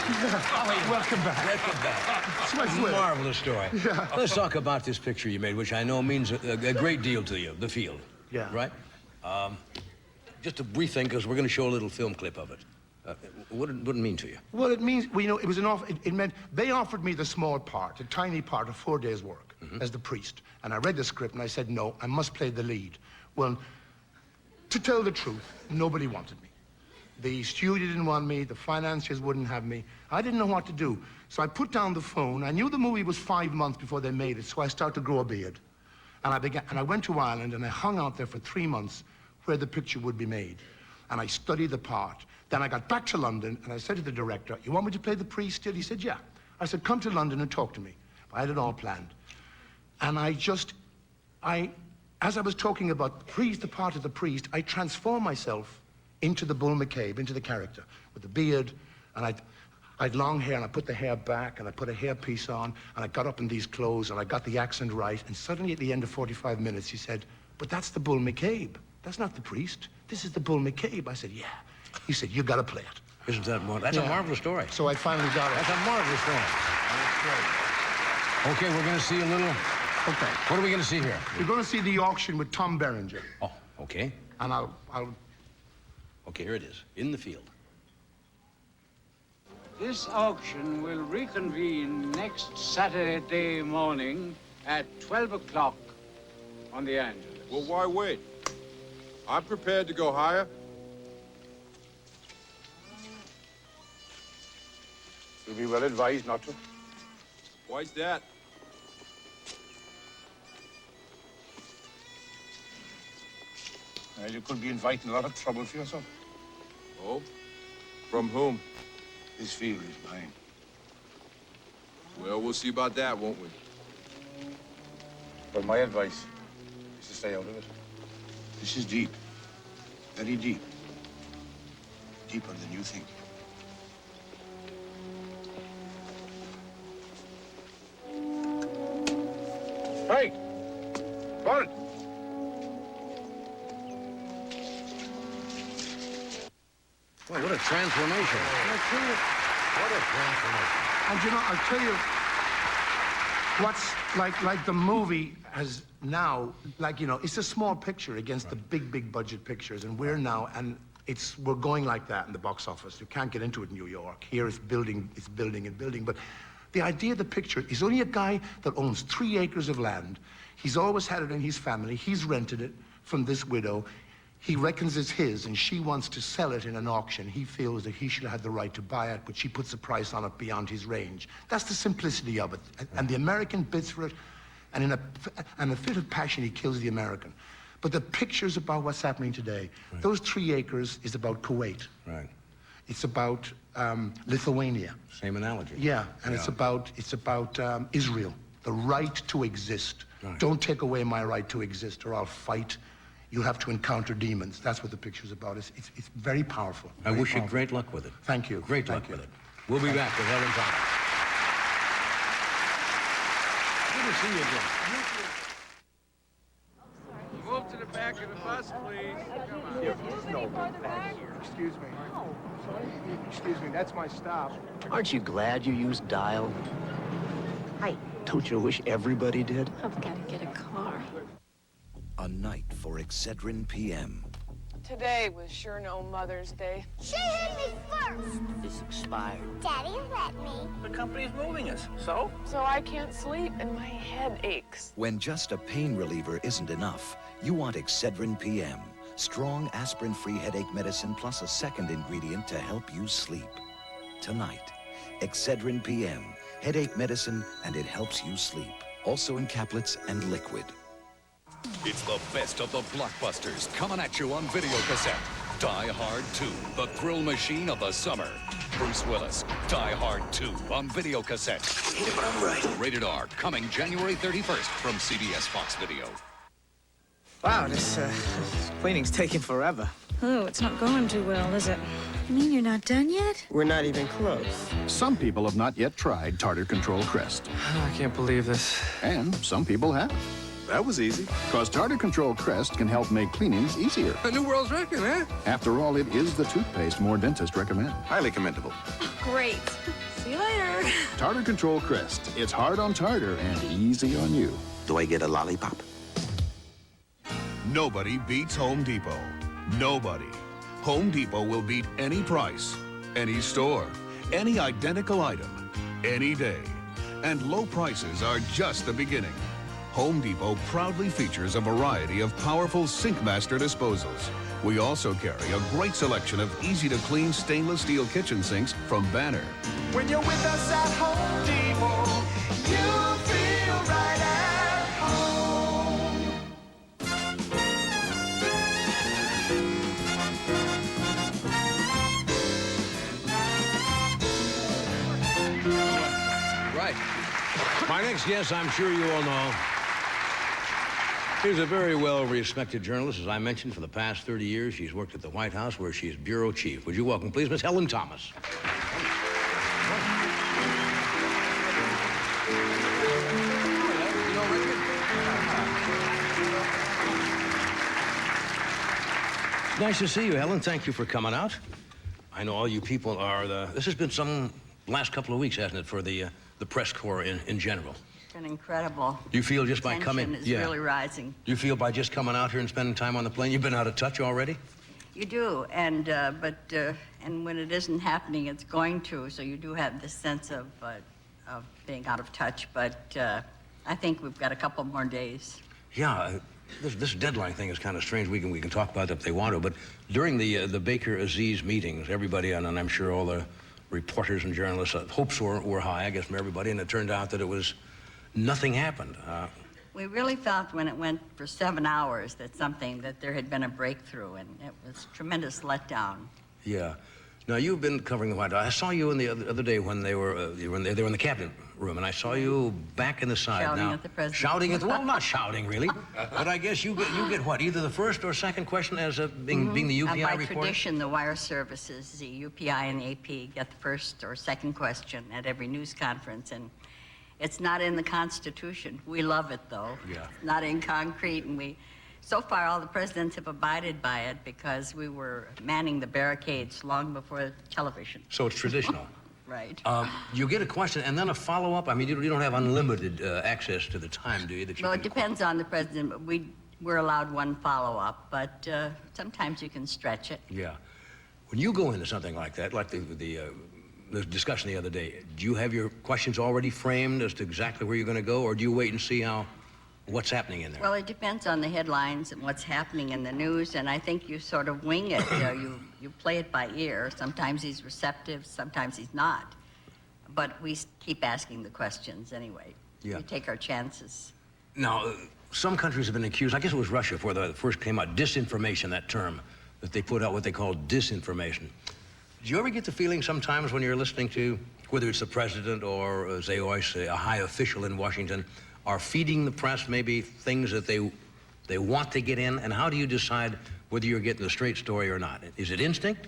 Welcome back. Welcome back. It's my swear. Marvelous story. Yeah. Let's talk about this picture you made, which I know means a great deal to you, the field. Yeah. Right? Just a brief thing, because we're going to show a little film clip of it. What did it mean to you? Well, it means, well, you know, it was an offer. It meant they offered me the small part, a tiny part of 4 days' work as the priest. And I read the script, and I said, no, I must play the lead. Well, to tell the truth, nobody wanted me. The studio didn't want me. The financiers wouldn't have me. I didn't know what to do. So I put down the phone. I knew the movie was 5 months before they made it, so I started to grow a beard. And I went to Ireland, and I hung out there for 3 months where the picture would be made. And I studied the part. Then I got back to London, and I said to the director, you want me to play the priest still? He said, yeah. I said, come to London and talk to me. I had it all planned. And as I was talking about the part of the priest, I transformed myself into the Bull McCabe, into the character, with the beard, and I'd long hair, and I put the hair back, and I put a hairpiece on, and I got up in these clothes, and I got the accent right, and suddenly at the end of 45 minutes, he said, but that's the Bull McCabe. That's not the priest. This is the Bull McCabe. I said, yeah. He said, you got to play it. Isn't that one? That's a marvelous story. So I finally got it. That's a marvelous story. Okay, we're going to see a little... Okay. What are we going to see here? We're going to see the auction with Tom Berenger. Oh, okay. And I'll... Okay, here it is, in the field. This auction will reconvene next Saturday morning at 12 o'clock on the Angeles. Well, why wait? I'm prepared to go higher. You'll be well advised not to. Why's that? Well, you could be inviting a lot of trouble for yourself. Oh? From whom? This field is mine. Well, we'll see about that, won't we? But my advice is to stay out of it. This is deep. Very deep. Deeper than you think. Hey! Bart! Boy, what a transformation. What a transformation. And you know, I'll tell you, what's like the movie has now, like, you know, it's a small picture against the big budget pictures, and we're now, and we're going like that in the box office. You can't get into it in New York. Here it's building and building, but the idea of the picture is only a guy that owns 3 acres of land. He's always had it in his family. He's rented it from this widow. He reckons it's his, and she wants to sell it in an auction. He feels that he should have the right to buy it, but she puts a price on it beyond his range. That's the simplicity of it. And the American bids for it, and in a fit of passion, he kills the American. But the picture's about what's happening today. Right. Those 3 acres is about Kuwait. Right. It's about Lithuania. Same analogy. Yeah, and it's about Israel, the right to exist. Right. Don't take away my right to exist, or I'll fight you have to encounter demons. That's what the picture's about. It's very powerful. I wish you great luck with it. Thank you. Great luck with it. We'll be back with Helen Thomas. Good to see you again. Move to the back of the bus, please. Come on. There's no back here. Excuse me. Excuse me, that's my stop. Aren't you glad you used dial? Hi. Don't you wish everybody did? I've got to get a car. A night for Excedrin PM. Today was sure no Mother's Day. She hit me first. It's expired. Daddy let me. The company's moving us, so? So I can't sleep and my head aches. When just a pain reliever isn't enough, you want Excedrin PM. Strong aspirin-free headache medicine plus a second ingredient to help you sleep. Tonight, Excedrin PM. Headache medicine, and it helps you sleep. Also in caplets and liquid. It's the best of the blockbusters coming at you on video cassette. Die Hard 2, the thrill machine of the summer. Bruce Willis, Die Hard 2 on video cassette. Hate it, but I'm right. Rated R, coming January 31st from CBS Fox Video. Wow, this cleaning's taking forever. Oh, it's not going too well, is it? You mean you're not done yet? We're not even close. Some people have not yet tried Tartar Control Crest. I can't believe this. And some people have. That was easy. Because Tartar Control Crest can help make cleaning easier. A new world's record, eh? After all, it is the toothpaste more dentists recommend. Highly commendable. Great. See you later. Tartar Control Crest. It's hard on tartar and easy on you. Do I get a lollipop? Nobody beats Home Depot. Nobody. Home Depot will beat any price, any store, any identical item, any day. And low prices are just the beginning. Home Depot proudly features a variety of powerful SinkMaster disposals. We also carry a great selection of easy-to-clean stainless steel kitchen sinks from Banner. When you're with us at Home Depot, you feel right at home. Right. My next guest, I'm sure you all know. She's a very well-respected journalist. As I mentioned, for the past 30 years, she's worked at the White House, where she's bureau chief. Would you welcome, please, Miss Helen Thomas. Nice to see you, Helen. Thank you for coming out. I know all you people are this has been some last couple of weeks, hasn't it, for the press corps in general? It's been incredible. Do you feel just by coming... Tension is really rising. Do you feel by just coming out here and spending time on the plane, you've been out of touch already? You do, and when it isn't happening, it's going to, so you do have this sense of being out of touch, but I think we've got a couple more days. Yeah, this deadline thing is kind of strange. We can talk about it if they want to, but during the Baker Aziz meetings, everybody, and I'm sure all the reporters and journalists, hopes were high, I guess, from everybody, and it turned out that nothing happened. We really felt when it went for 7 hours that there had been a breakthrough, and it was a tremendous letdown. Yeah. Now, you've been covering the White House. I saw you in the other day when they were in the cabinet room, and I saw you back in the side. Shouting now, at the president. Shouting well, not shouting, really. But I guess you get what, either the first or second question as being the UPI by reporter? tradition, the wire services, the UPI and AP, get the first or second question at every news conference, and it's not in the Constitution. We love it, though. Yeah. It's not in concrete, and so far, all the presidents have abided by it because we were manning the barricades long before television. So it's traditional. Right. You get a question and then a follow-up? I mean, you don't have unlimited access to the time, do you? Well, it depends on the president, but we're allowed one follow-up, but sometimes you can stretch it. Yeah. When you go into something like that, like the discussion the other day, do you have your questions already framed as to exactly where you're going to go, or do you wait and see what's happening in there? Well, it depends on the headlines and what's happening in the news, and I think you sort of wing it. You play it by ear. Sometimes he's receptive, sometimes he's not. But we keep asking the questions anyway. Yeah. We take our chances. Now, some countries have been accused, I guess it was Russia, before the first came out, disinformation, that term, that they put out what they call disinformation. Do you ever get the feeling sometimes when you're listening to, whether it's the president or, as they always say, a high official in Washington, are feeding the press maybe things that they They want to get in, and how do you decide whether you're getting the straight story or not? Is it instinct?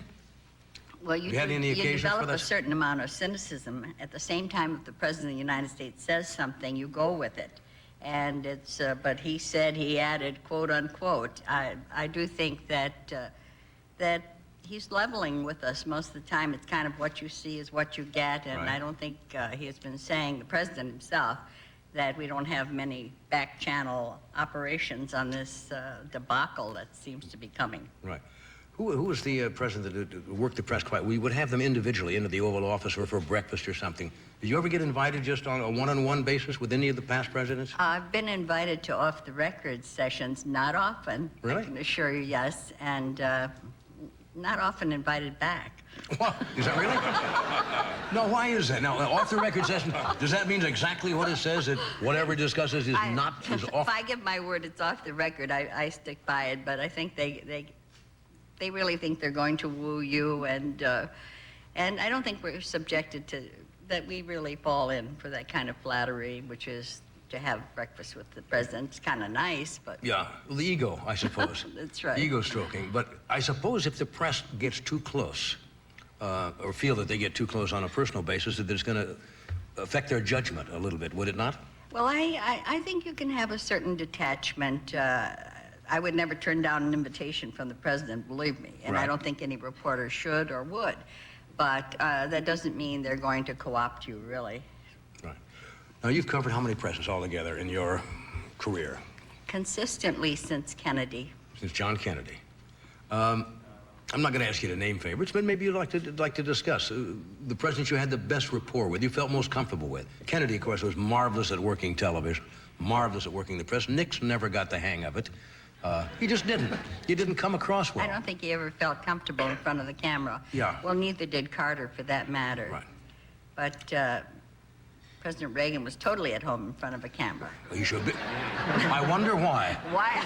Well, you had any occasions for develop a this? certain amount of cynicism. At the same time, if the President of the United States says something, you go with it. And it's, but he said, he added, quote unquote. I do think that, that he's leveling with us most of the time. It's kind of what you see is what you get, and Right. I don't think he has been saying, the President himself, that we don't have many back channel operations on this debacle that seems to be coming. Right. Who was the president that worked the press quite? We would have them individually into the Oval Office or for breakfast or something. Did you ever get invited just on a one-on-one basis with any of the past presidents? I've been invited to off-the-record sessions, not often. Really? I can assure you, yes, and not often invited back. What? Is that really? No, why is that? Now, off-the-record session, does that mean exactly what it says, that whatever discusses is not, is off? If I give my word it's off the record, I stick by it, but I think they really think they're going to woo you, and I don't think we're subjected to, that we really fall in for that kind of flattery, which is to have breakfast with the president. It's kind of nice, but... Yeah, well, the ego, I suppose. That's right. Ego stroking. But I suppose if the press gets too close, or feel that they get too close on a personal basis, that it's going to affect their judgment a little bit, would it not? Well, I think you can have a certain detachment. I would never turn down an invitation from the president, believe me, and Right. I don't think any reporter should or would. But that doesn't mean they're going to co-opt you, really. Now, you've covered how many presidents altogether in your career? Consistently since Kennedy. Since John Kennedy. I'm not going to ask you to name favorites, but maybe you'd like to discuss the presidents you had the best rapport with, you felt most comfortable with. Kennedy, of course, was marvelous at working television, marvelous at working the press. Nixon never got the hang of it. He just didn't. He didn't come across well. I don't think he ever felt comfortable in front of the camera. Yeah. Well, neither did Carter, for that matter. Right. But President Reagan was totally at home in front of a camera. He should be. I wonder why. Why?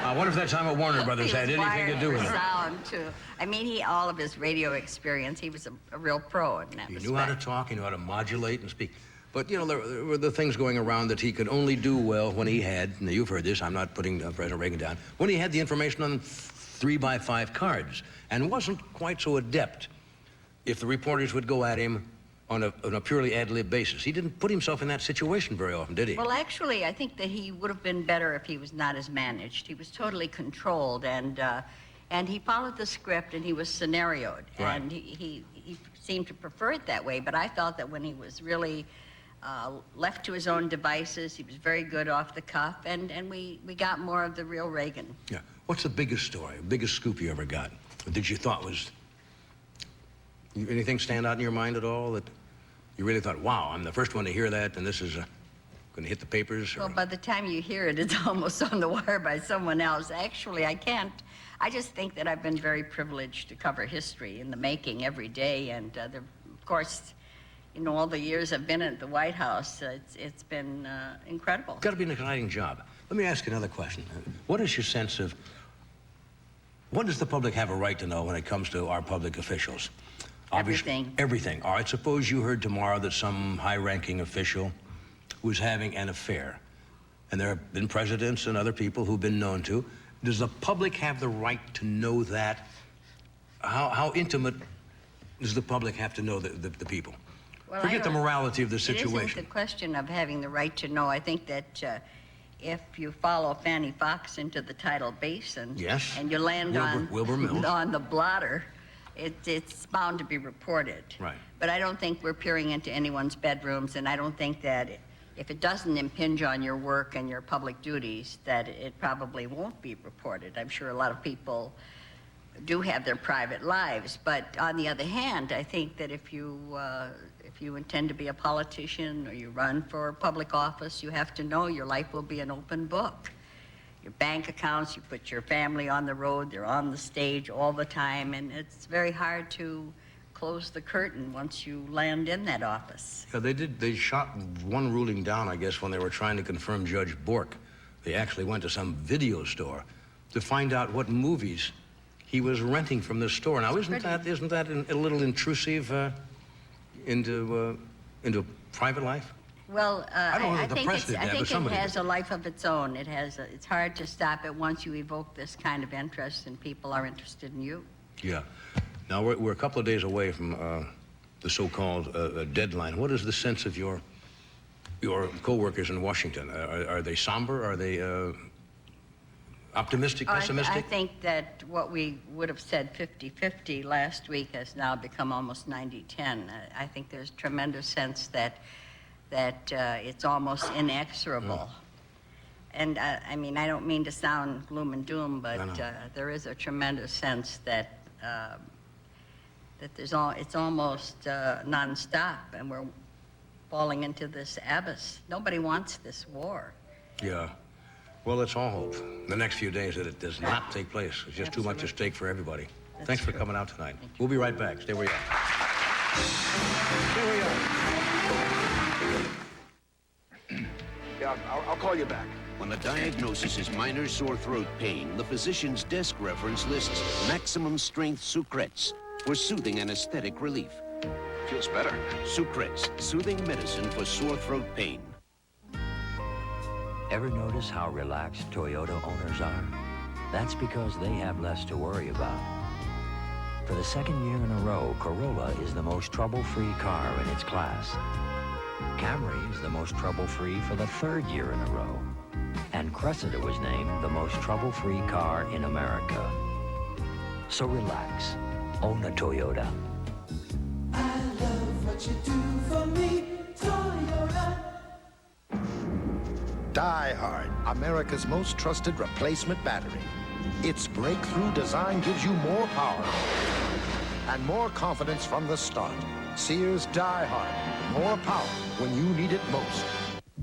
I wonder if that time at Warner Brothers had anything to do with it. Sound too. I mean, all of his radio experience, he was a real pro in that He respect. knew how to talk, he knew how to modulate and speak. But, you know, there were the things going around that he could only do well when he had, and you've heard this, I'm not putting President Reagan down, when he had the information on 3x5 cards and wasn't quite so adept if the reporters would go at him on a purely ad-lib basis. He didn't put himself in that situation very often, did he? Well, actually, I think that he would have been better if he was not as managed. He was totally controlled, and he followed the script, and he was scenarioed. Right. And he seemed to prefer it that way, but I felt that when he was really left to his own devices, he was very good off the cuff, and we got more of the real Reagan. Yeah. What's the biggest story, biggest scoop you ever got that you thought was... Anything stand out in your mind at all that you really thought, wow, I'm the first one to hear that, and this is going to hit the papers? Or... Well, by the time you hear it, it's almost on the wire by someone else. Actually, I can't. I just think that I've been very privileged to cover history in the making every day, and of course, you know, all the years I've been at the White House, it's been incredible. Got to be an exciting job. Let me ask you another question. What is your sense of, what does the public have a right to know when it comes to our public officials? Everything. Everything. All right, suppose you heard tomorrow that some high-ranking official was having an affair, and there have been presidents and other people who've been known to. Does the public have the right to know that? How intimate does the public have to know the people? Well, Forget the morality of the It situation. isn't the question of having the right to know. I think that if you follow Fanny Fox into the tidal basin, Yes. and you land Wilbur Mills. on the blotter, it's bound to be reported. Right. But I don't think we're peering into anyone's bedrooms, and I don't think that if it doesn't impinge on your work and your public duties, that it probably won't be reported. I'm sure a lot of people do have their private lives, but on the other hand, I think that if you intend to be a politician or you run for public office, you have to know your life will be an open book. Your bank accounts, you put your family on the road, they're on the stage all the time, and it's very hard to close the curtain once you land in that office. Yeah, they shot one ruling down, I guess, when they were trying to confirm Judge Bork. They actually went to some video store to find out what movies he was renting from the store. Now, isn't that a little intrusive into private life? Well, I don't know I that the think, press did that, I but think it somebody has did. a life of its own. It's hard to stop it once you evoke this kind of interest and people are interested in you. Yeah. Now, we're a couple of days away from the so-called deadline. What is the sense of your co-workers in Washington? Are they somber? Are they optimistic, pessimistic? I think that what we would have said 50-50 last week has now become almost 90-10. I think there's tremendous sense that it's almost inexorable. And I mean, I don't mean to sound gloom and doom, but there is a tremendous sense that it's almost nonstop, and we're falling into this abyss. Nobody wants this war. Yeah. Well, let's all hope the next few days that it does not take place. It's just too much at stake for everybody. Thanks for coming out tonight. We'll be right back. Stay where you are. Stay where you are. Yeah, I'll call you back. When the diagnosis is minor sore throat pain, the physician's desk reference lists maximum strength Sucrets for soothing anesthetic relief. Feels better. Sucrets, soothing medicine for sore throat pain. Ever notice how relaxed Toyota owners are? That's because they have less to worry about. For the second year in a row, Corolla is the most trouble-free car in its class. Camry is the most trouble-free for the third year in a row. And Cressida was named the most trouble-free car in America. So relax. Own a Toyota. I love what you do for me, Toyota. Die Hard, America's most trusted replacement battery. Its breakthrough design gives you more power and more confidence from the start. Sears Die Hard, more power when you need it most.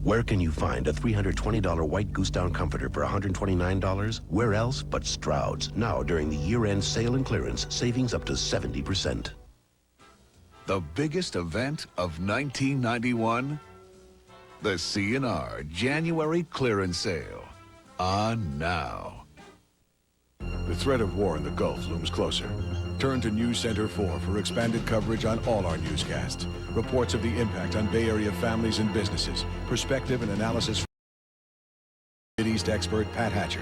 Where can you find a $320 white goose down comforter for $129? Where else but Stroud's? Now during the year-end sale and clearance, savings up to 70%. The biggest event of 1991? The C&R January clearance sale. On now. The threat of war in the Gulf looms closer. Turn to News Center 4 for expanded coverage on all our newscasts. Reports of the impact on Bay Area families and businesses. Perspective and analysis from Mideast expert Pat Hatcher.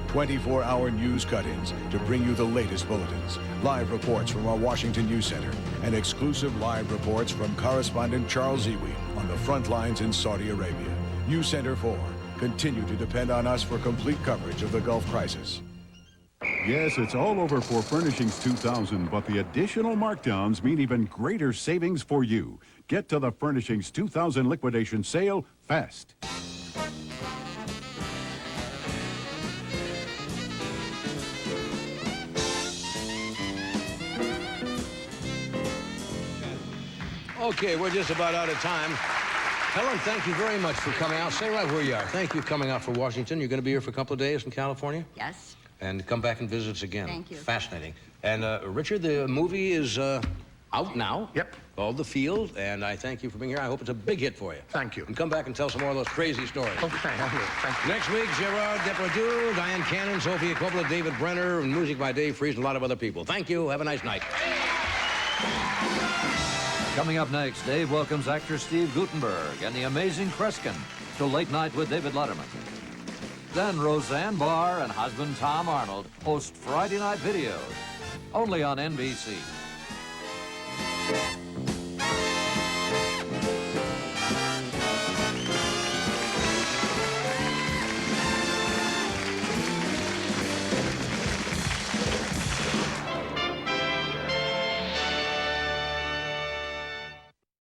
24-hour news cut-ins to bring you the latest bulletins. Live reports from our Washington News Center. And exclusive live reports from correspondent Charles Ewe on the front lines in Saudi Arabia. News Center 4. Continue to depend on us for complete coverage of the Gulf crisis. Yes, it's all over for Furnishings 2000, but the additional markdowns mean even greater savings for you. Get to the Furnishings 2000 liquidation sale fast. Okay, we're just about out of time. Helen, thank you very much for coming out. Stay right where you are. Thank you for coming out for Washington. You're going to be here for a couple of days in California? Yes. And come back and visit us again. Thank you. Fascinating. And Richard, the movie is out now. Yep. Called The Field, and I thank you for being here. I hope it's a big hit for you. Thank you. And come back and tell some more of those crazy stories. Okay, I will. Thank you. Next week, Gerard Depardieu, Diane Cannon, Sophia Coppola, David Brenner, and music by Dave Fries, and a lot of other people. Thank you. Have a nice night. Coming up next, Dave welcomes actor Steve Guttenberg and the amazing Kreskin to Late Night with David Letterman. Then Roseanne Barr and husband Tom Arnold host Friday Night Videos, only on NBC.